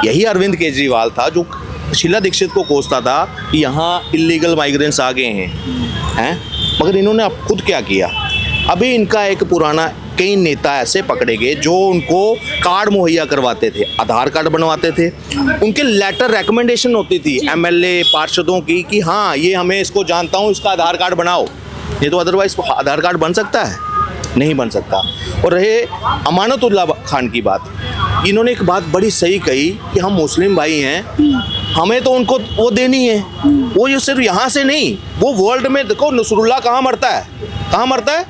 यही अरविंद केजरीवाल था जो शीला दीक्षित को कोसता था कि यहाँ इलीगल माइग्रेंट्स आ गए हैं। मगर इन्होंने अब खुद क्या किया, अभी इनका एक पुराना कई नेता ऐसे पकड़े गए जो उनको कार्ड मुहैया करवाते थे, आधार कार्ड बनवाते थे, उनके लेटर रिकमेंडेशन होती थी एमएलए पार्षदों की कि हाँ ये हमें इसको जानता हूँ, इसका आधार कार्ड बनाओ। ये तो अदरवाइज आधार कार्ड बन सकता है, नहीं बन सकता। और रहे अमानतुल्लाह खान की बात, इन्होंने एक बात बड़ी सही कही कि हम मुस्लिम भाई हैं, हमें तो उनको वो देनी है। वो ये सिर्फ यहाँ से नहीं, वो वर्ल्ड में देखो नसरुल्लाह कहाँ मरता है, कहाँ मरता है,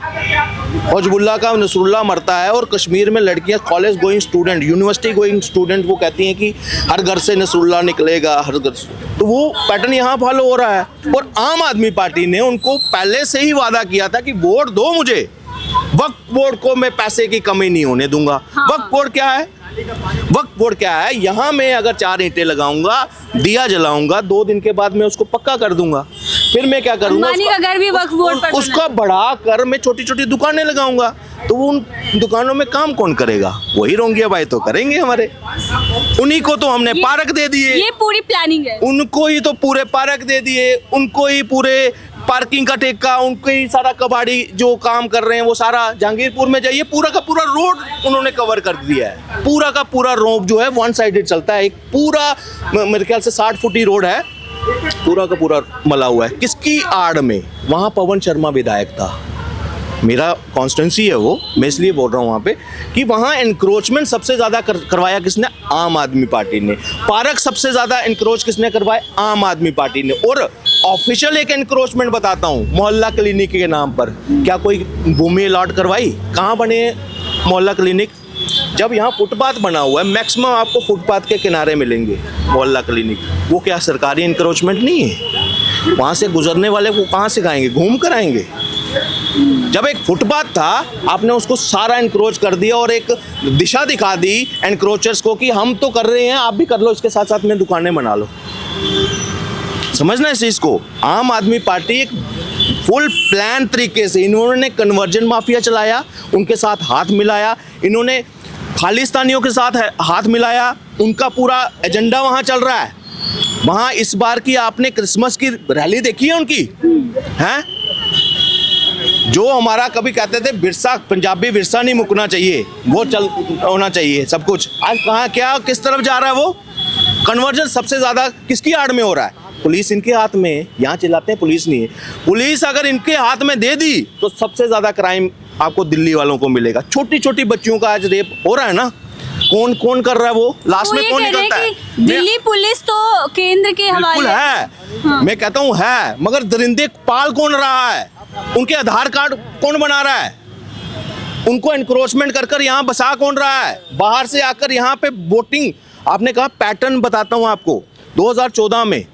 हजबुल्लाह का नसरुल्लाह मरता है। और कश्मीर में लड़कियाँ college going student, university going student, वो कहती हैं कि हर घर से नसरुल्लाह निकलेगा, हर घर से। तो वो पैटर्न यहाँ फॉलो हो रहा है। और आम आदमी पार्टी ने उनको पहले से ही वादा किया था कि वोट दो मुझे, वक्फ बोर्ड को मैं पैसे की कमी नहीं होने दूंगा। वक्फ बोर्ड क्या है, वक्फ बोर्ड क्या है, यहाँ मैं अगर 4 ईंटें लगाऊंगा, दिया जलाऊंगा, 2 दिन के बाद मैं उसको पक्का कर दूंगा। फिर मैं क्या करूंगा, उसको बढ़ा कर मैं छोटी छोटी दुकानें लगाऊंगा। तो वो उन दुकानों में काम कौन करेगा, वही रोंगिया भाई तो करेंगे हमारे। उन्हीं को तो हमने पार्क दे दिए, ये पूरी प्लानिंग है। उनको ही तो पूरे पार्क दे दिए, उनको ही पूरे पार्किंग का ठेका, उनको ही सारा कबाड़ी जो काम कर रहे हैं वो सारा जहांगीरपुर में जाइए, पूरा का पूरा रोड उन्होंने कवर कर दिया है। पूरा का पूरा रोड जो है वन साइडेड चलता है, एक पूरा मेरे ख्याल से 60 फुटी रोड है, पूरा का पूरा मला हुआ है। किसकी आड़ में, वहाँ पवन शर्मा विधायक था, मेरा कॉन्स्टिट्यूंसी है वो, मैं इसलिए बोल रहा हूँ वहाँ पे कि वहाँ एनक्रोचमेंट सबसे ज़्यादा करवाया किसने, आम आदमी पार्टी ने। पार्क सबसे ज़्यादा एनक्रोच किसने करवाए, आम आदमी पार्टी ने। और ऑफिशियल एक एनक्रोचमेंट बताता हूँ, मोहल्ला क्लिनिक के नाम पर क्या कोई भूमि अलॉट करवाई, कहाँ बने मोहल्ला क्लिनिक। जब यहाँ फुटपाथ बना हुआ है, मैक्सिमम आपको फुटपाथ के किनारे मिलेंगे मोहल्ला क्लिनिक, वो क्या सरकारी एनक्रोचमेंट नहीं है? वहाँ से गुजरने वाले को कहाँ से खाएंगे, घूम कर आएंगे। जब एक फुटपाथ था, आपने उसको सारा एनक्रोच कर दिया और एक दिशा दिखा दी एनक्रोचर्स को कि हम तो कर रहे हैं, आप भी कर लो, इसके साथ साथ में दुकानें बना लो। समझना इस चीज को। आम आदमी पार्टी एक फुल प्लान तरीके से, इन्होंने कन्वर्जन माफिया चलाया, उनके साथ हाथ मिलाया, इन्होंने खालिस्तानियों के साथ हाथ मिलाया, उनका पूरा एजेंडा वहाँ चल रहा है। वहाँ इस बार की आपने क्रिसमस की रैली देखी है उनकी, हैं? जो हमारा कभी कहते थे विरसा, पंजाबी विरसा नहीं मुकना चाहिए, वो चल होना चाहिए सब कुछ। आज कहाँ क्या किस तरफ जा रहा है वो कन्वर्जन? सबसे ज़्यादा किसकी आड़ में हो रहा है? पुलिस इनके हाथ में है। यहाँ चिल्लाते हैं पुलिस नहीं है, पुलिस अगर इनके हाथ में दे दी तो सबसे ज़्यादा क्राइम आपको दिल्ली वालों को मिलेगा। छोटी छोटी बच्चियों का आज रेप हो रहा है ना, कौन कौन कर रहा है वो, लास्ट में कौन निकलता है? दिल्ली पुलिस तो केंद्र के हवाले है। हाँ। मैं कहता हूँ है, मगर दरिंदे पाल कौन रहा है, उनके आधार कार्ड कौन बना रहा है, उनको एनक्रोचमेंट कर कर यहाँ बसा कौन रहा है, बाहर से आकर यहाँ पे वोटिंग। आपने कहा पैटर्न बताता हूँ आपको, 2014 में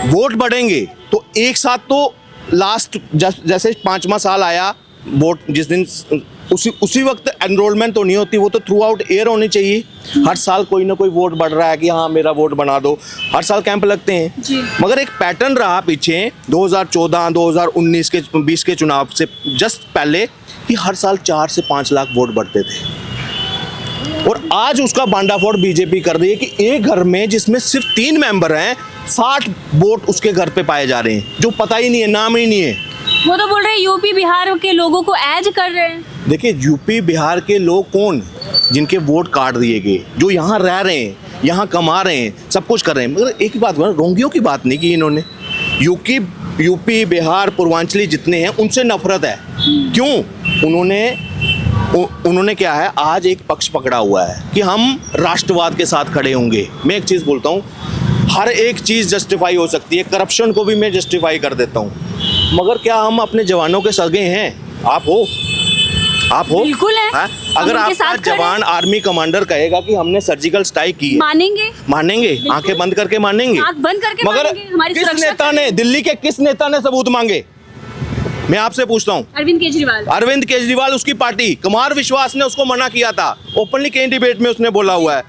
वोट बढ़ेंगे तो एक साथ तो लास्ट जैसे 5वां साल आया वोट जिस दिन, उसी वक्त एनरोलमेंट तो नहीं होती, वो तो थ्रू आउट ईयर होनी चाहिए। हर साल कोई ना कोई वोट बढ़ रहा है कि हाँ मेरा वोट बना दो, हर साल कैंप लगते हैं। मगर एक पैटर्न रहा पीछे 2014, 2019 के 20 के चुनाव से जस्ट पहले कि हर साल 4 से 5 लाख वोट बढ़ते थे। और आज उसका बांडाफोड़ बीजेपी कर रही है कि एक घर में जिसमें सिर्फ 3 मेंबर हैं, 60 वोट उसके घर पे पाए जा रहे हैं, जो पता ही नहीं है, नाम ही नहीं है। वो तो बोल रहे हैं यूपी बिहार के लोगों को ऐड कर रहे हैं। देखिए यूपी बिहार के लोग कौन, जिनके वोट काट दिए गए, जो यहाँ रह रहे हैं, यहाँ कमा रहे हैं, सब कुछ कर रहे हैं। मगर एक ही बात, रोंगियों की बात नहीं की इन्होंने। यूपी बिहार पूर्वांचली जितने हैं उनसे नफरत है। क्यों? उन्होंने क्या है, आज एक पक्ष पकड़ा हुआ है कि हम राष्ट्रवाद के साथ खड़े होंगे। मैं एक चीज़ बोलता हूँ, हर एक चीज़ जस्टिफाई हो सकती है, करप्शन को भी मैं जस्टिफाई कर देता हूँ, मगर क्या हम अपने जवानों के सगे हैं? आप हो बिल्कुल है। अगर आपका जवान आर्मी कमांडर कहेगा कि हमने सर्जिकल स्ट्राइक की है, मानेंगे आंखें बंद करके मानेंगे, मगर किस नेता ने, दिल्ली के किस नेता ने सबूत मांगे? मैं आपसे पूछता हूँ। अरविंद केजरीवाल, उसकी पार्टी, कुमार विश्वास ने उसको मना किया था, ओपनली कई डिबेट में उसने बोला हुआ है।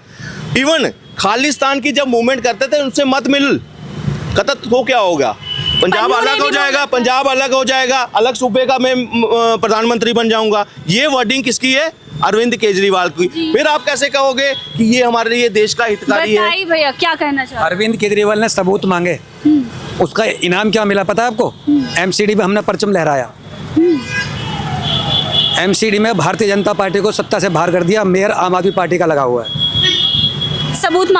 इवन खालिस्तान की जब मूवमेंट करते थे उनसे मत मिल, कहता तो क्या होगा, पंजाब अलग हो जाएगा, पंजाब अलग हो जाएगा, अलग सूबे का मैं प्रधानमंत्री बन जाऊंगा। ये वर्डिंग किसकी है? अरविंद केजरीवाल की, फिर आप कैसे कहोगे कि ये हमारे लिए देश का हितकारी है? बताइए भैया क्या कहना चाहते अरविंद केजरीवाल ने सबूत मांगे, उसका इनाम क्या मिला पता है आपको? एमसीडी में हमने परचम लहराया, एमसीडी में भारतीय जनता पार्टी को सत्ता से बाहर कर दिया, मेयर आम आदमी पार्टी का लगा हुआ है। सबूत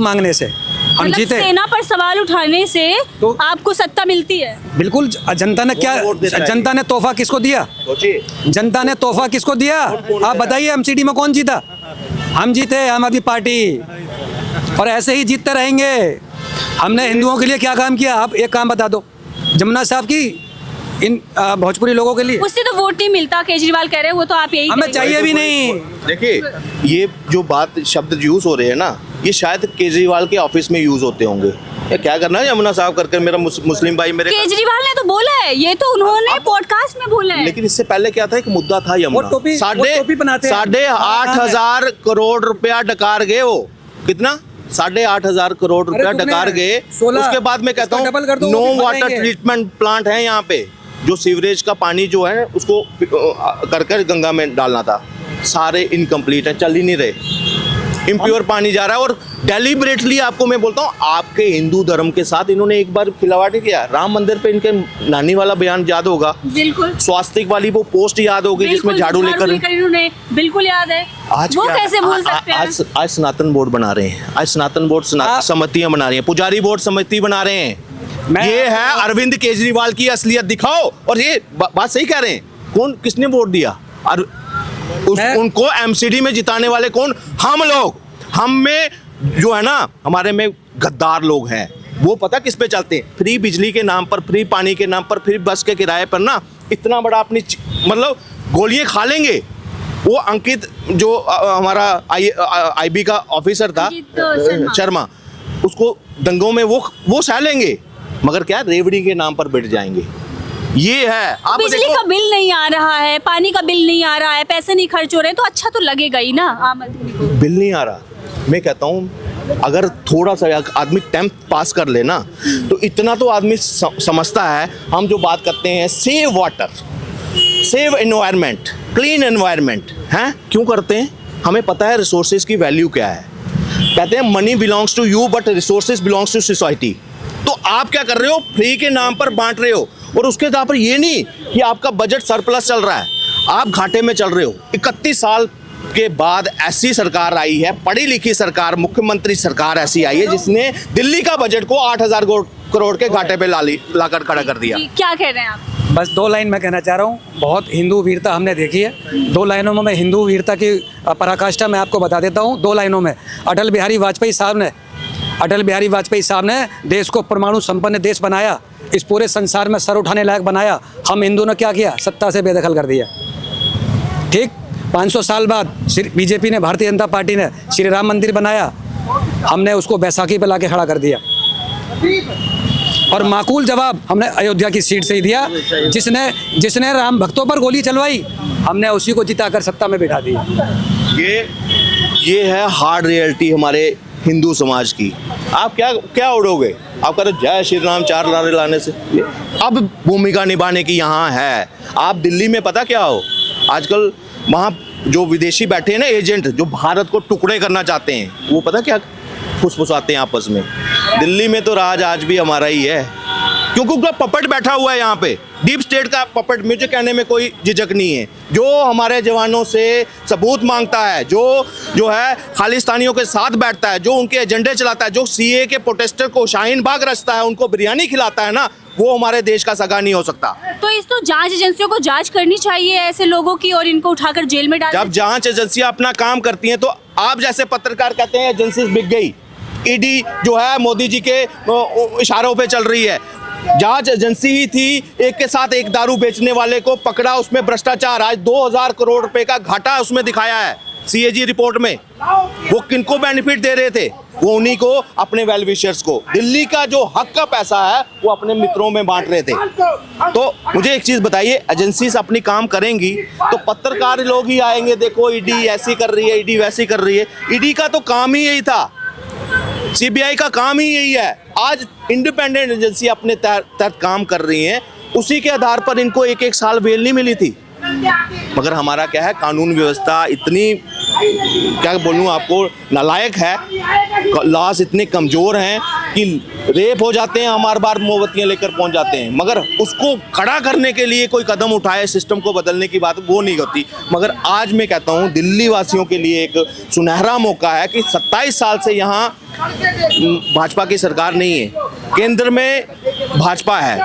मांगने से हम मतलब जीते। सेना पर सवाल उठाने से तो आपको सत्ता मिलती है? बिल्कुल। जनता ने क्या, वोट देता है। जनता ने तोहफा किसको दिया? सोचिए, जनता ने तोहफा किसको दिया? आप बताइए, एमसीडी में कौन जीता? हम जीते, आम आदमी पार्टी, और ऐसे ही जीतते रहेंगे। हमने हिंदुओं के लिए क्या काम किया? आप एक काम बता दो, जमुना साहब की इन भोजपुरी लोगों के लिए। उससे तो वोट नहीं मिलता, केजरीवाल कह रहे हैं, वो तो आप यही हमें कहेंगे। चाहिए भी नहीं। देखिए, ये जो बात शब्द यूज हो रहे हैं ना, ये शायद केजरीवाल के ऑफिस में यूज होते होंगे। ये क्या करना है यमुना साहब करके, मेरा मुस्लिम भाई मेरे। केजरीवाल ने तो बोला है, ये तो उन्होंने पॉडकास्ट में बोला है। लेकिन इससे पहले क्या था, एक मुद्दा था वो यमुना, टोपी बनाते हैं। 8,500 करोड़ रुपया डकार गए। वो कितना? 8,500 करोड़ रुपया तुमने डकार गए। 16 उसके बाद मैं कहता इसका डबल कर दो, हूँ, नो वो भी वाटर बनाएंगे। ट्रीटमेंट प्लांट है यहाँ पे, जो सीवरेज का पानी जो है उसको कर गंगा में डालना था, सारे इनकम्प्लीट है, चल ही नहीं रहे। इम्प्योर पानी जा रहा है, और डेलिबरेटली आपको मैं बोलता हूँ, आपके हिंदू धर्म के साथ इन्होंने एक बार खिलवाड़ किया। राम मंदिर पे इनके नानी वाला बयान याद होगा, बिल्कुल। स्वास्तिक वाली वो पोस्ट याद होगी जिसमें झाड़ू लेकर इन्होंने, बिल्कुल याद है। आज वो क्या- कैसे भूल सकते हैं? आज सनातन बोर्ड बना रहे हैं, आज सनातन बोर्ड समितियां बना रही हैं, पुजारी बोर्ड समिति बना रहे हैं। ये है अरविंद केजरीवाल की असलियत, दिखाओ। और ये बात सही कह रहे हैं, कौन, किसने वोट दिया? उनको एमसीडी में जिताने वाले कौन? हम लोग। हम में जो है ना, हमारे में गद्दार लोग हैं, वो पता किस पे चलते हैं? फ्री बिजली के नाम पर, फ्री पानी के नाम पर, फ्री बस के किराए पर ना इतना बड़ा अपनी मतलब गोलियां खा लेंगे। वो अंकित जो हमारा आईबी का ऑफिसर था, शर्मा, उसको दंगों में वो सह लेंगे, मगर क्या, रेवड़ी के नाम पर बैठ जाएंगे। ये है। आप बिजली का बिल नहीं आ रहा है, पानी का बिल नहीं आ रहा है, पैसे नहीं खर्च हो रहे, तो अच्छा तो लगेगा ही ना आम आदमी को। बिल नहीं आ रहा, मैं कहता हूँ अगर थोड़ा सा आदमी 10th पास कर ले ना, तो इतना तो आदमी समझता है। हम जो बात करते हैं save water, save environment, clean environment, हैं क्यों करते हैं? हमें पता है रिसोर्सेज की वैल्यू क्या है। कहते हैं money belongs to you but resources belongs to society. तो आप क्या कर रहे हो? फ्री के नाम पर बांट रहे हो, और उसके नाम पर ये नहीं कि आपका बजट सरप्लस चल रहा है, आप घाटे में चल रहे हो। 31 साल के बाद ऐसी सरकार आई है, पढ़ी लिखी सरकार, मुख्यमंत्री सरकार ऐसी आई है जिसने दिल्ली का बजट को 8,000 करोड़ के घाटे पे लाकर खड़ा कर दिया। क्या कह रहे हैं आप? बस 2 लाइन मैं कहना चाह रहा हूँ। बहुत हिंदू वीरता हमने देखी है। 2 लाइनों में मैं हिंदू वीरता की पराकाष्ठा मैं आपको बता देता हूँ। 2 लाइनों में अटल बिहारी वाजपेयी साहब ने देश को परमाणु संपन्न देश बनाया, इस पूरे संसार में सर उठाने लायक बनाया। हम हिंदू ने क्या किया? सत्ता से बेदखल कर दिया। ठीक 500 साल बाद बीजेपी ने, भारतीय जनता पार्टी ने श्री राम मंदिर बनाया, हमने उसको बैसाखी पे लाके खड़ा कर दिया। और माकूल जवाब हमने अयोध्या की सीट से ही दिया। जिसने राम भक्तों पर गोली चलवाई, हमने उसी को जिताकर सत्ता में बिठा दिया। ये है हार्ड रियलिटी हमारे हिंदू समाज की। आप क्या उड़ोगे? आप कह रहे जय श्री राम 4 नारे लाने से। अब भूमिका निभाने की यहाँ है। आप दिल्ली में पता क्या हो, आजकल वहाँ जो विदेशी बैठे हैं ना, एजेंट, जो भारत को टुकड़े करना चाहते हैं, वो पता क्या फुसफुसाते हैं आपस में। दिल्ली में तो राज आज भी हमारा ही है, क्योंकि उनका पपट बैठा हुआ है यहाँ पे, डीप स्टेट का पपट। मुझे कहने में कोई झिझक नहीं है। जो हमारे जवानों से सबूत मांगता है, जो है खालिस्तानियों के साथ बैठता है, जो उनके एजेंडे चलाता है, जो सीए के प्रोटेस्टर को शाहीन बाग रचता है, उनको बिरयानी खिलाता है ना, वो हमारे देश का सगा नहीं हो सकता। तो इस तो जांच एजेंसियों को जांच करनी चाहिए ऐसे लोगों की, और इनको उठाकर जेल में डाल। जब जांच एजेंसियां अपना काम करती हैं, तो आप जैसे पत्रकार कहते हैं एजेंसी बिक गई, ईडी जो है मोदी जी के इशारों पे चल रही है। जांच एजेंसी ही थी, एक के साथ एक दारू बेचने वाले को पकड़ा, उसमें भ्रष्टाचार, आज 2,000 करोड़ रुपए का घाटा उसमें दिखाया है सीएजी रिपोर्ट में। वो किनको बेनिफिट दे रहे थे? वो उन्हीं को, अपने वेल विशर्स को। दिल्ली का जो हक का पैसा है वो अपने मित्रों में बांट रहे थे। तो मुझे एक चीज बताइए, एजेंसी अपनी काम करेंगी तो पत्रकार लोग ही आएंगे, देखो ईडी ऐसी कर रही है, ईडी वैसी कर रही है। ईडी का तो काम ही यही था, सीबीआई का काम ही यही है। आज इंडिपेंडेंट एजेंसी अपने तहत काम कर रही है, उसी के आधार पर इनको 1-1 साल बेल नहीं मिली थी। मगर हमारा क्या है, कानून व्यवस्था इतनी, क्या बोलूँ आपको, नालायक है, लॉस इतने कमज़ोर हैं कि रेप हो जाते हैं, हमारे बार मोमबत्तियाँ लेकर पहुंच जाते हैं, मगर उसको खड़ा करने के लिए कोई कदम उठाए, सिस्टम को बदलने की बात वो नहीं होती। मगर आज मैं कहता हूँ दिल्ली वासियों के लिए एक सुनहरा मौका है कि 27 साल से यहाँ भाजपा की सरकार नहीं है, केंद्र में भाजपा है,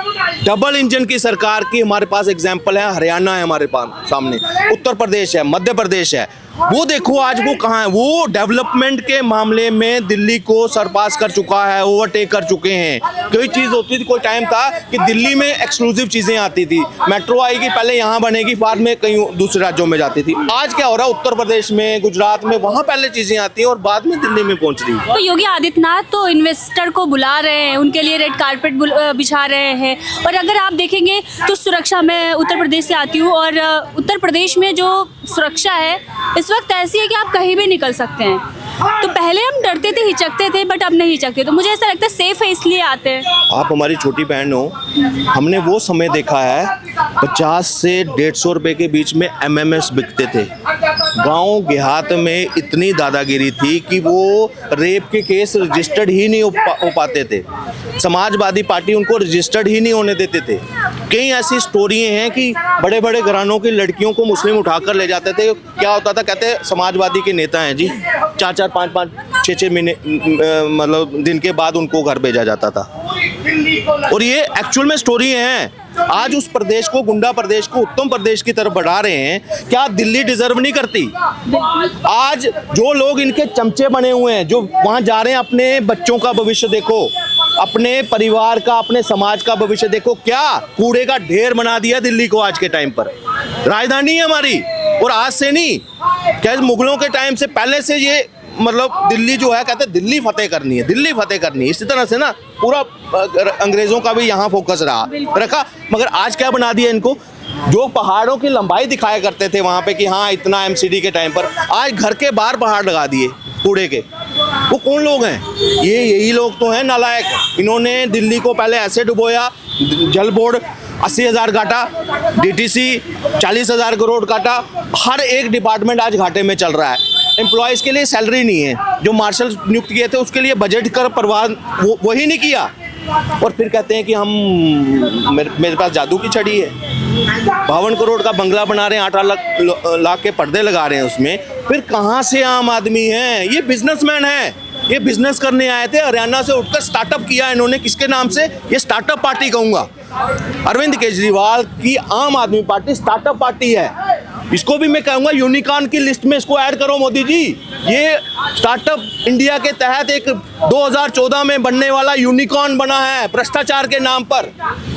डबल इंजन की सरकार की हमारे पास एग्जाम्पल है, हरियाणा है हमारे पास सामने, उत्तर प्रदेश है, मध्य प्रदेश है। वो देखो आज वो कहाँ है, वो डेवलपमेंट के मामले में दिल्ली को सरपास कर चुका है, ओवरटेक कर चुके हैं। कोई चीज़ होती थी, कोई टाइम था कि दिल्ली में एक्सक्लूसिव चीज़ें आती थी, मेट्रो आएगी पहले यहाँ बनेगी, बाद में कहीं दूसरे राज्यों में जाती थी। आज क्या हो रहा है, उत्तर प्रदेश में, गुजरात में, वहाँ पहले चीज़ें आती हैं और बाद में दिल्ली में पहुँच रही है। तो योगी आदित्यनाथ तो इन्वेस्टर को बुला रहे हैं, उनके लिए रेड कारपेट बिछा रहे हैं। और अगर आप देखेंगे तो सुरक्षा, मैं उत्तर प्रदेश से आती हूँ और उत्तर प्रदेश में जो सुरक्षा है इस वक्त ऐसी है कि आप कहीं भी निकल सकते हैं। तो पहले हम डरते थे, हिचकते थे, बट अब नहीं हिचकते। तो मुझे ऐसा लगता है सेफ है इसलिए आते हैं। आप हमारी छोटी बहन हो, हमने वो समय देखा है 50 से 150 रुपए के बीच में MMS बिकते थे। गांव देहात में इतनी दादागिरी थी कि वो रेप के केस रजिस्टर्ड ही नहीं हो पाते थे, समाजवादी पार्टी उनको रजिस्टर्ड ही नहीं होने देते थे। कई ऐसी स्टोरी हैं कि बड़े बड़े घरानों की लड़कियों को मुस्लिम उठाकर ले जाते थे। क्या होता था, कहते समाजवादी के नेता हैं जी, 4-4, 5-5, 6-6 महीने मतलब दिन के बाद उनको घर भेजा जाता था। और ये एक्चुअल में स्टोरी हैं। आज उस प्रदेश को, गुंडा प्रदेश को उत्तम प्रदेश की तरफ बढ़ा रहे हैं। क्या दिल्ली डिजर्व नहीं करती? आज जो लोग इनके चमचे बने हुए हैं, जो वहाँ जा रहे हैं, अपने बच्चों का भविष्य देखो, अपने परिवार का, अपने समाज का भविष्य देखो। क्या कूड़े का ढेर बना दिया दिल्ली को आज के टाइम पर। राजधानी है हमारी, और आज से नहीं, क्या मुगलों के टाइम से पहले से ये मतलब दिल्ली जो है, कहते हैं दिल्ली फतेह करनी है, दिल्ली फतेह करनी है। इसी तरह से ना पूरा अंग्रेजों का भी यहाँ फोकस रखा। मगर आज क्या बना दिया इनको, जो पहाड़ों की लंबाई दिखाया करते थे वहाँ पे कि हाँ इतना MCD के टाइम पर, आज घर के बाहर पहाड़ लगा दिए कूड़े के। वो कौन लोग हैं? यही लोग तो हैं नालायक। इन्होंने दिल्ली को पहले ऐसे डुबोया, जल बोर्ड 80,000 काटा, DTC 40,000 करोड़ काटा, हर एक डिपार्टमेंट आज घाटे में चल रहा है। एम्प्लॉयज़ के लिए सैलरी नहीं है, जो मार्शल नियुक्त किए थे उसके लिए बजट कर परवाह वही नहीं किया। और फिर कहते हैं कि हम मेरे पास जादू की छड़ी है। 52 करोड़ का बंगला बना रहे हैं, 18 लाख के पर्दे लगा रहे हैं उसमें। फिर कहाँ से आम आदमी हैं? ये बिजनेसमैन हैं, ये बिजनेस करने आए थे। हरियाणा से उठकर स्टार्टअप किया इन्होंने, किसके नाम से? ये स्टार्टअप पार्टी कहूँगा। अरविंद केजरीवाल की आम आदमी पार्टी स्टार्टअप पार्टी है। इसको भी मैं कहूँगा यूनिकॉर्न की लिस्ट में इसको ऐड करो मोदी जी। ये स्टार्टअप इंडिया के तहत एक 2014 में बनने वाला यूनिकॉर्न बना है भ्रष्टाचार के नाम पर।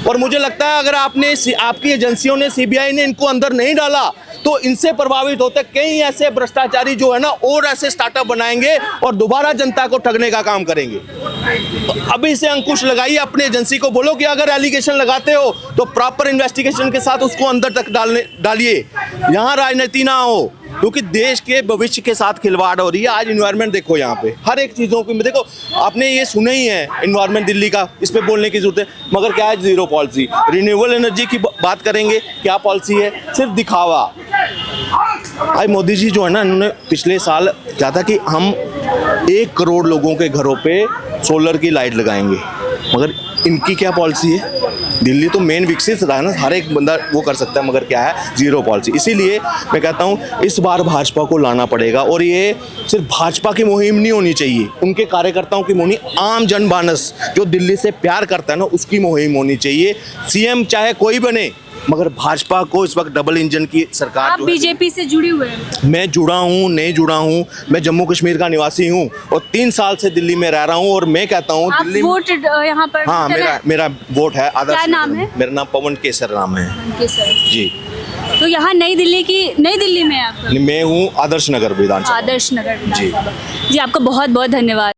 और मुझे लगता है अगर आपकी एजेंसियों ने, CBI ने इनको अंदर नहीं डाला तो इनसे प्रभावित होते कई ऐसे भ्रष्टाचारी जो है ना, और ऐसे स्टार्टअप बनाएंगे और दोबारा जनता को ठगने का काम करेंगे। तो अभी से अंकुश लगाइए, अपनी एजेंसी को बोलो कि अगर एलिगेशन लगाते हो तो प्रॉपर इन्वेस्टिगेशन के साथ उसको अंदर तक डालिए, यहाँ राजनीति ना हो, क्योंकि देश के भविष्य के साथ खिलवाड़ हो रही है। आज इन्वायरमेंट देखो, यहाँ पे हर एक चीज़ों की देखो, आपने ये सुना ही है इन्वायरमेंट दिल्ली का, इस पे बोलने की जरूरत है। मगर क्या है, जीरो पॉलिसी। रिन्यूएबल एनर्जी की बात करेंगे, क्या पॉलिसी है? सिर्फ दिखावा। आज मोदी जी जो है ना, इन्होंने पिछले साल कहा था कि हम 1 करोड़ लोगों के घरों पे सोलर की लाइट लगाएंगे, मगर इनकी क्या पॉलिसी है? दिल्ली तो मेन विकसित रहा है ना, हर एक बंदा वो कर सकता है, मगर क्या है, जीरो पॉलिसी। इसीलिए मैं कहता हूँ इस बार भाजपा को लाना पड़ेगा। और ये सिर्फ भाजपा की मुहिम नहीं होनी चाहिए, उनके कार्यकर्ताओं की मुहिम, आम जनमानस जो दिल्ली से प्यार करता है ना, उसकी मुहिम होनी चाहिए। CM चाहे कोई बने, मगर भाजपा को इस वक्त डबल इंजन की सरकार। आप बीजेपी से जुड़े हुए हैं? मैं जुड़ा हूँ, नहीं जुड़ा हूँ, मैं जम्मू कश्मीर का निवासी हूँ और 3 साल से दिल्ली में रह रहा हूँ। और मैं कहता हूँ दिल्ली वोट यहाँ पर? हाँ, मेरा वोट है आदर्श। क्या नाम है? मेरा नाम पवन केसर नाम है जी। तो यहाँ नई दिल्ली में आप? मैं हूँ आदर्श नगर विधानसभा। आदर्श नगर विधानसभा जी। आपका बहुत बहुत धन्यवाद।